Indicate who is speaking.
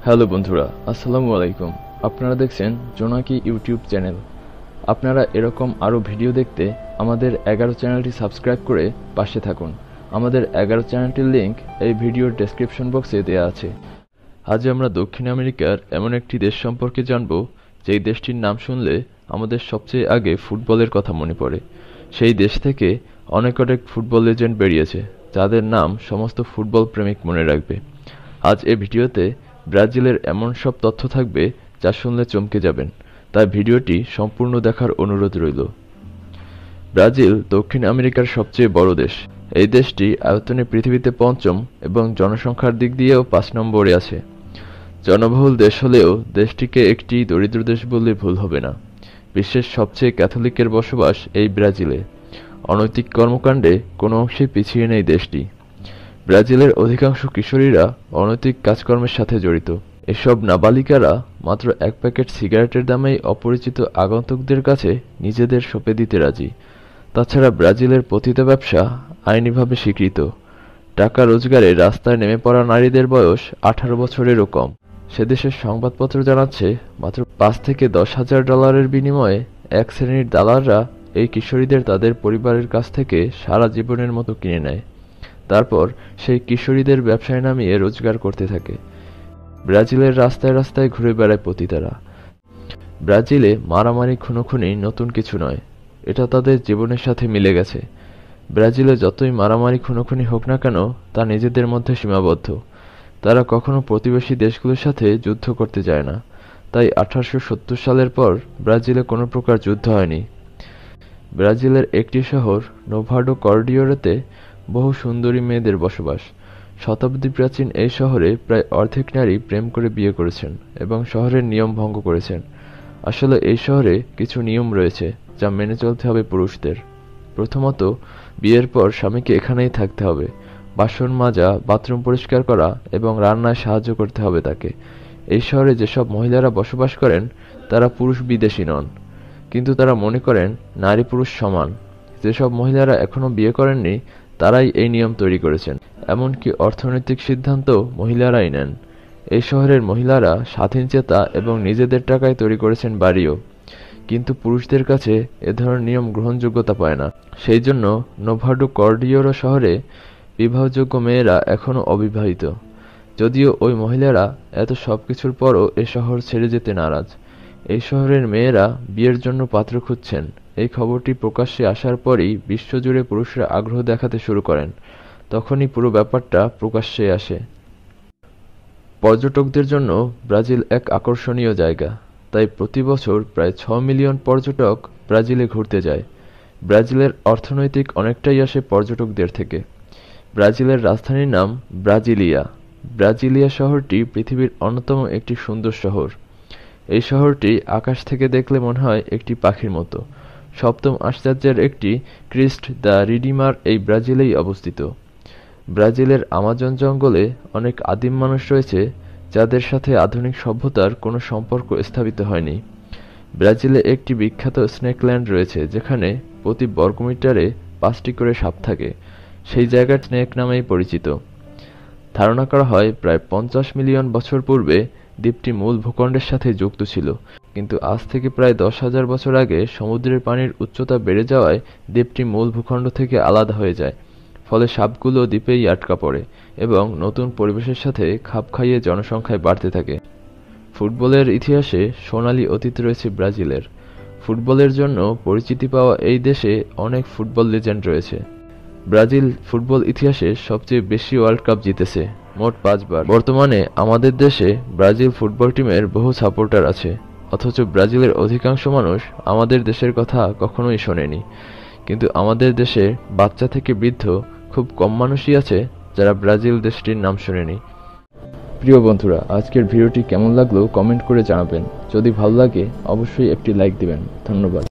Speaker 1: Hello বন্ধুরা, আসসালামু আলাইকুম। আপনারা দেখছেন জোনাকি ইউটিউব চ্যানেল। আপনারা এরকম আরও ভিডিও দেখতে আমাদের 11 চ্যানেলটি সাবস্ক্রাইব করে পাশে থাকুন। আমাদের 11 চ্যানেলটির লিংক এই ভিডিওর ডেসক্রিপশন বক্সে দেওয়া আছে। আজ আমরা দক্ষিণ আমেরিকার এমন একটি দেশ সম্পর্কে জানব যেই দেশটির নাম শুনলে আমাদের সবচেয়ে আগে ফুটবলের কথা মনে পড়ে। সেই দেশ থেকে অনেক ফুটবল লেজেন্ড বেরিয়েছে যাদের নাম সমস্ত ফুটবল প্রেমিক মনে রাখবে। আজ এই ভিডিওতে ব্রাজিলের এমন সব তথ্য থাকবে যা শুনলে চমকে যাবেন, তাই ভিডিওটি সম্পূর্ণ দেখার অনুরোধ রইল। ব্রাজিল দক্ষিণ আমেরিকার সবচেয়ে বড় দেশ। এই দেশটি আয়তনে পৃথিবীতে পঞ্চম এবং জনসংখ্যার দিক দিয়েও ৫ নম্বরে আছে। জনবহুল দেশ হলেও দেশটিকে একটি দরিদ্র দেশ বললে ভুল হবে না। বিশ্বের সবচেয়ে ক্যাথলিকের বসবাস এই ব্রাজিলে। অনৈতিক কর্মকাণ্ডে কোনো অংশে পিছিয়ে নেই দেশটি। ব্রাজিলের অধিকাংশ কিশোরীরা অনৈতিক কাজকর্মের সাথে জড়িত। এসব নাবালিকারা মাত্র ১ প্যাকেট সিগারেটের দামেই অপরিচিত আগন্তুকদের কাছে নিজেদের সঁপে দিতে রাজি। তাছাড়া ব্রাজিলের পতিত ব্যবসা আইনিভাবে স্বীকৃত। টাকা রোজগারে রাস্তায় নেমে পড়া নারীদের বয়স ১৮ বছরেরও কম। সে দেশের সংবাদপত্র জানাচ্ছে, মাত্র ৫ থেকে ১০,০০০ ডলারের বিনিময়ে এক শ্রেণীর দালালরা এই কিশোরীদের তাদের পরিবারের কাছ থেকে সারা জীবনের মতো কিনে নেয়। তারপর সেই কিশোরীদের ব্যবসায় নামিয়ে রোজগার করতে থাকে। ব্রাজিলের রাস্তায় রাস্তায় ঘুরে বেড়ায় পতিতারা। ব্রাজিলে মারামারি খুনোখুনি নতুন কিছু নয়, এটা তাদের জীবনের সাথে মিলে গেছে। ব্রাজিলে যতই মারামারি খুনোখুনি হোক না কেন, তা নিজেদের মধ্যে সীমাবদ্ধ। তারা কখনো প্রতিবেশী দেশগুলোর সাথে যুদ্ধ করতে যায় না। তাই ১৮৭০ সালের পর ব্রাজিলে কোনো প্রকার যুদ্ধ হয়নি। ব্রাজিলের একটি শহর নোভাডো কর্ডিওরেতে বহু সুন্দরী মেয়েদের বসবাস। শতাব্দী প্রাচীন এই শহরে প্রায় অর্ধেক নারী প্রেম করে বিয়ে করেছেন এবং শহরের নিয়ম ভঙ্গ করেছেন। আসলে এই শহরে কিছু নিয়ম রয়েছে যা মেনে চলতে হবে পুরুষদের। প্রথমত, বিয়ের পর স্বামীকে এখানেই থাকতে হবে। বাসন মাজা, বাথরুম পরিষ্কার করা এবং রান্নায় সাহায্য করতে হবে তাকে। এই শহরে যেসব মহিলারা বসবাস করেন তারা পুরুষ বিদেশী নন, কিন্তু তারা মনে করেন নারী পুরুষ সমান। যেসব মহিলারা এখনো বিয়ে করেননি তারাই এই নিয়ম তৈরি করেছেন। এমনকি অর্থনৈতিক সিদ্ধান্ত মহিলারাই নেন। এই শহরের মহিলারা স্বাধীনচেতা এবং নিজেদের টাকায় তৈরি করেছেন বাড়িও। কিন্তু পুরুষদের কাছে এ ধরনের নিয়ম গ্রহণযোগ্যতা পায় না। সেই জন্য নোভাডো কর্ডিওরো শহরে বিবাহযোগ্য মেয়েরা এখনও অবিবাহিত। যদিও ওই মহিলারা এত সবকিছুর পরও এ শহর ছেড়ে যেতে নারাজ। এই শহরের মেয়েরা বিয়ের জন্য পাত্র খুঁজছেন। এই খবরটি প্রকাশ্যে আসার পরই বিশ্বজুড়ে পুরুষরা আগ্রহ দেখাতে শুরু করেন। তখনই পুরো ব্যাপারটা প্রকাশ্যে আসে। পর্যটকদের জন্য ব্রাজিল এক আকর্ষণীয় জায়গা। তাই প্রতি বছর প্রায় ৬ মিলিয়ন পর্যটক ব্রাজিলে ঘুরতে যায়। ব্রাজিলের অর্থনৈতিক অনেকটাই আসে পর্যটকদের থেকে। ব্রাজিলের রাজধানীর নাম ব্রাজিলিয়া। ব্রাজিলিয়া শহরটি পৃথিবীর অন্যতম একটি সুন্দর শহর। এই শহরটি আকাশ থেকে দেখলে মনে হয় একটি পাখির মতো। সপ্তম আশ্চর্যের একটি ক্রিস্ট দ্য রিডিমার এই ব্রাজিলেই অবস্থিত। ব্রাজিলের আমাজন জঙ্গলে অনেক আদিম মানুষ রয়েছে যাদের সাথে আধুনিক সভ্যতার কোনো সম্পর্ক স্থাপিত হয়নি। ব্রাজিলে একটি বিখ্যাত স্নেকল্যান্ড রয়েছে যেখানে প্রতি বর্গমিটারে ৫টি করে সাপ থাকে। সেই জায়গা স্নেক নামেই পরিচিত। ধারণা করা হয় প্রায় ৫০ মিলিয়ন বছর পূর্বে দ্বীপটি মূল ভূখণ্ডের সাথে যুক্ত ছিল, কিন্তু আজ থেকে প্রায় ১০,০০০ বছর আগে সমুদ্রের পানির উচ্চতা বেড়ে যাওয়ায় দ্বীপটি মূল ভূখণ্ড থেকে আলাদা হয়ে যায়। ফলে সাপগুলো দ্বীপেই আটকা পড়ে এবং নতুন পরিবেশের সাথে খাপ খাইয়ে জনসংখ্যায় বাড়তে থাকে। ফুটবলের ইতিহাসে সোনালী অতীত রয়েছে ব্রাজিলের। ফুটবলের জন্য পরিচিতি পাওয়া এই দেশে অনেক ফুটবল লেজেন্ড রয়েছে। ব্রাজিল ফুটবল ইতিহাসে সবচেয়ে বেশি ওয়ার্ল্ড কাপ জিতেছে, মোট ৫ বার। বর্তমানে আমাদের দেশে ব্রাজিল ফুটবল টিমের বহু সাপোর্টার আছে, অথচ ব্রাজিলের অধিকাংশ মানুষ আমাদের দেশের কথা কখনোই শোনেনি। কিন্তু আমাদের দেশে বাচ্চা থেকে বৃদ্ধ খুব কম মানুষই আছে যারা ব্রাজিল দেশটির নাম শোনেনি। প্রিয় বন্ধুরা, আজকের ভিডিওটি কেমন লাগলো কমেন্ট করে জানাবেন। যদি ভালো লাগে অবশ্যই একটি লাইক দিবেন। ধন্যবাদ।